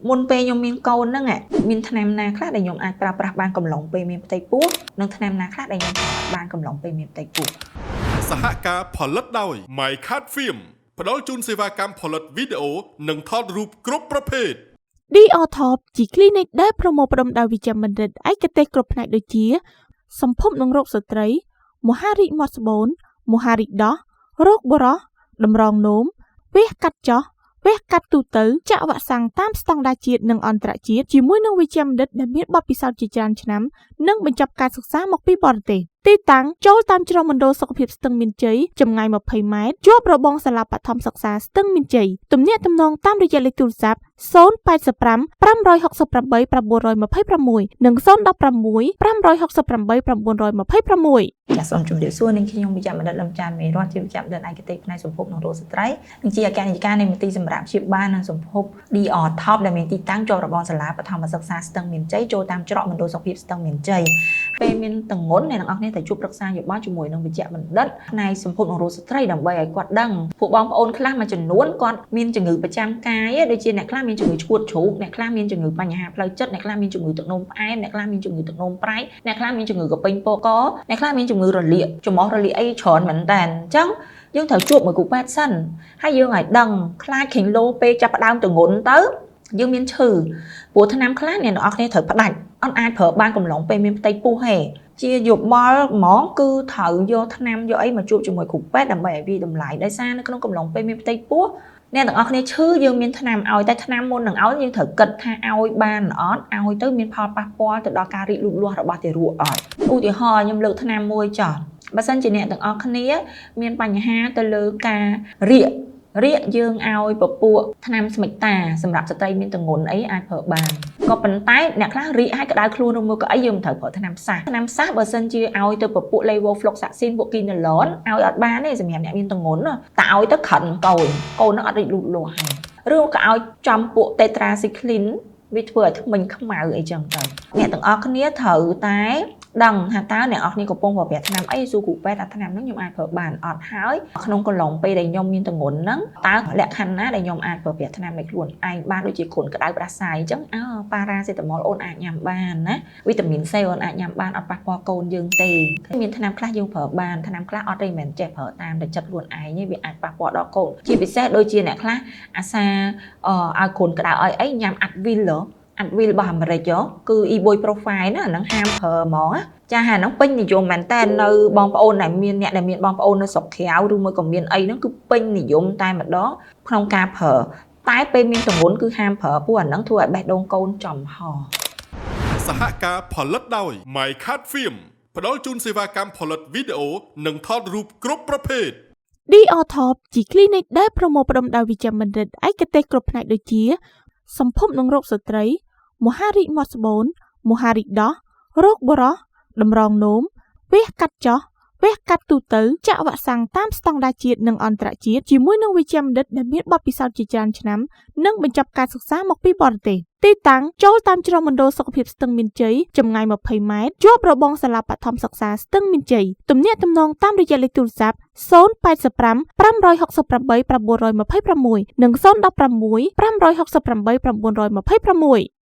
មុនពេលខ្ញុំមានកូនហ្នឹងមានថ្នាំណាខ្លះដែលខ្ញុំអាចប្រើប្រាស់បានកំឡុងពេលមានផ្ទៃពោះនិងថ្នាំណាខ្លះដែលខ្ញុំបានកំឡុងពេលមានផ្ទៃពោះសហការផលិតដោយ My Cat Film ផ្ដល់ជូនសេវាកម្មផលិតវីដេអូនិងថតរូបគ្រប់ប្រភេទ DOTOP ជា clinic ដែលប្រមូលផ្ដុំដោយវិជ្ជបណ្ឌិតឯកទេសគ្រប់ផ្នែកដូចជាសម្ភពនិងរោគស្ត្រីមហារីកមាត់ស្បូនមហារីកដោះរោគបុរសតម្រងនោមវះកាត់ចោះវះកាត់ទូទៅចាក់វ៉ាក់សាំងតាមស្តង់ដារជាតិនិងអន្តរជាតិជាមួយនឹងវិជ្ជាបណ្ឌិតដែលមានបទពិសោធន៍ជាច្រើនឆ្នាំនិងបញ្ចប់ការសិក្សាមកពីបរទេសទីតាំងចូលតាមច្រកមណ្ឌលសុខភាពស្ទឹងមានជ័យចម្ងាយ20ម៉ែត្រជាប់របងសាលាបឋមសិក្សាស្ទឹងមានជ័យទំនាក់ទំនងតាមរយៈលេខទូរស័ព្ទ085 568 926និង016 568 926ចាសសូមជម្រាបសួរនឹងខ្ញុំវិជ្ជបណ្ឌិតលំចានមេរតជាវិជ្ជបណ្ឌិតឯកទេសផ្នែកសម្ភពនិងរោគស្ត្រីនិងជាអគ្គនាយិកានៃមន្ទីរសម្រាប់ព្យាបាលនិងសម្ភព DOTOP ដែលមានទីតាំងជាប់របងសាលាបឋមសិក្សាស្ទឹងមានជ័យចូលតាមច្រកមណ្ឌលសុខភាពស្ទឹងមានជ័យពេលមានទម្ងន់អ្នកទាំងអស់គ្នាតែជួបប្រឹក្សាយោបល់ជាមួយនឹងវិជ្ជបណ្ឌិតផ្នែកសម្ភពនិងរោគស្ត្រីដើម្បីឲ្យគាត់ដឹងពួកបងប្អូនខ្លះមួយចំនួនគាត់មានជំងឺប្រចាំកាយដូចជាអ្នកខ្លះមានជំងឺឈួតជ្រូកអ្នកខ្លះមានជំងឺបញ្ហាផ្លូវចិត្តអ្នកខ្លះមានជំងឺទឹកនោមផ្អែមអ្នកខ្លះមានជំងឺទឹកនោមប្រៃអ្នកខ្លះមានជំងឺកពេញពោកអ្នកខ្លះមានជំងឺរលាកច្រមុះរលាកអីច្រើនមែនតើអញ្ចឹងយើងត្រូវជួបមួយគ្រូពេទ្យសិនហើយយើងឲ្យដឹងខ្លាចខេងលោពេលចាប់ផ្ដើមទម្ងន់ទៅយើងមានឈឺព្រោះថ្នាំខ្លះអ្នកនរអគ្នាត្រូវផ្ដាច់អត់អាចប្រើបានកំឡុងពេលមានផ្ទៃពោះទេជាយោបល់ហ្មងគឺត្រូវយកថ្នាំយកអីមកជួបជាមួយគ្រូពេទ្យដើម្បីឲ្យវាតម្លៃដោយសារនៅក្នុងកំឡុងពេលមានផ្ទៃពោះអ្នកទាំងអស់គ្នាឈឺយើងមានថ្នាំឲ្យតែថ្នាំមុននឹងឲ្យយើងត្រូវគិតថាឲ្យបានអត់ឲ្យទៅមានផលប៉ះពាល់ទៅដល់ការរីកលូតលាស់របស់ទារកអត់ឧទាហរណ៍ខ្ញុំលើកថ្នាំមួយចោះបើសិនជាអ្នកទាំងអស់គ្នាមានបញ្ហាទៅលើការរាកយើងឲ្យពពួកថ្នាំស្មិចតាសម្រាប់ស្ត្រីមានទម្ងន់អីអាចប្រើបានក៏ប៉ុន្តែអ្នកខ្លះរាកឲ្យក្តៅខ្លួនឬមួយក៏អីយើងមិនត្រូវប្រើថ្នាំសះបើសិនជាឲ្យទៅពពួក levofloxacin ពួក quinolone ឲ្យអត់បានទេសម្រាប់អ្នកមានទម្ងន់តែឲ្យទៅក្រិនកូននឹងអត់រីកលូតលាស់ហើយឬក៏ឲ្យចំពួក tetracycline វាធ្វើឲ្យធ្មេញខ្មៅអីចឹងទៅអ្នកទាំងអស់គ្នាត្រូវតែដឹងថាតើអ្នកនរគ្នាកំពុងប្រើប្រាស់ថ្នាំអីសួរគ្រូពេទ្យថាថ្នាំហ្នឹងខ្ញុំអាចប្រើបានអត់ហើយក្នុងកន្លងពេលដែលខ្ញុំមានទម្ងន់ហ្នឹងតើលក្ខខណ្ឌណាដែលខ្ញុំអាចប្រើប្រាស់ថ្នាំឲ្យខ្លួនឯងបានដូចជាគ្រុនក្តៅផ្ដាសាយអញ្ចឹងប៉ារ៉ាសេតាមុលអូនអាចញ៉ាំបានណាវីតាមីន C អូនអាចញ៉ាំបានអត់ប៉ះពាល់កូនយើងទេមានថ្នាំខ្លះយើងប្រើបានថ្នាំខ្លះអត់ទេមិនមែនចេះប្រើតាមតែចិត្តខ្លួនឯងទេវាអាចប៉ះពាល់ដល់កូនជាពិសេសដូចជាអ្នកខ្លះអាសាឲ្យគ្រុនក្តៅឲ្យអីញ៉ាំអាត់វីលរបស់អាមេរិកគឺ ibuprofen ណាហ្នឹងហាមប្រើហ្មងចាហាហ្នឹងពេញនិយមមែនតើនៅបងប្អូនដែលមានអ្នកដែលមានបងប្អូននៅស្រុកក្រៅឬមួយក៏មានអីហ្នឹងគឺពេញនិយមតែម្ដងក្នុងការប្រើតែពេលមានទម្ងន់គឺហាមប្រើព្រោះអាហ្នឹងធ្វើឲ្យបេះដូងកូនចំហសហការផលិតដោយ My Cat Film ផ្ដល់ជូនសេវាកម្មផលិតវីដេអូនិងថតរូបគ្រប់ប្រភេទ DOTOP ជា clinic ដែលប្រមូលផ្ដុំដោយវិជ្ជាបណ្ឌិតឯកទេសគ្រប់ផ្នែកដូចជាសម្ភពនិងរោគស្ត្រីមហារីកមាត់ស្បូនមហារីកដោះរោគបុរសតម្រងនោមវះកាត់ចោះវះកាត់ទូទៅចាក់វ៉ាក់សាំងតាមស្តង់ដារជាតិនិងអន្តរជាតិជាមួយនឹងវិជ្ជាបណ្ឌិតដែលមានបទពិសោធន៍ជាច្រើនឆ្នាំនិងបញ្ចប់ការសិក្សាមកពីបរទេសទីតាំងចូលតាមច្រកមណ្ឌលសុខភាពស្ទឹងមានជ័យចម្ងាយ20ម៉ែត្រជាប់របងសាលាបឋមសិក្សាស្ទឹងមានជ័យទំនាក់ទំនងតាមរយៈលេខទូរស័ព្ទ085 568 926និង016 568 926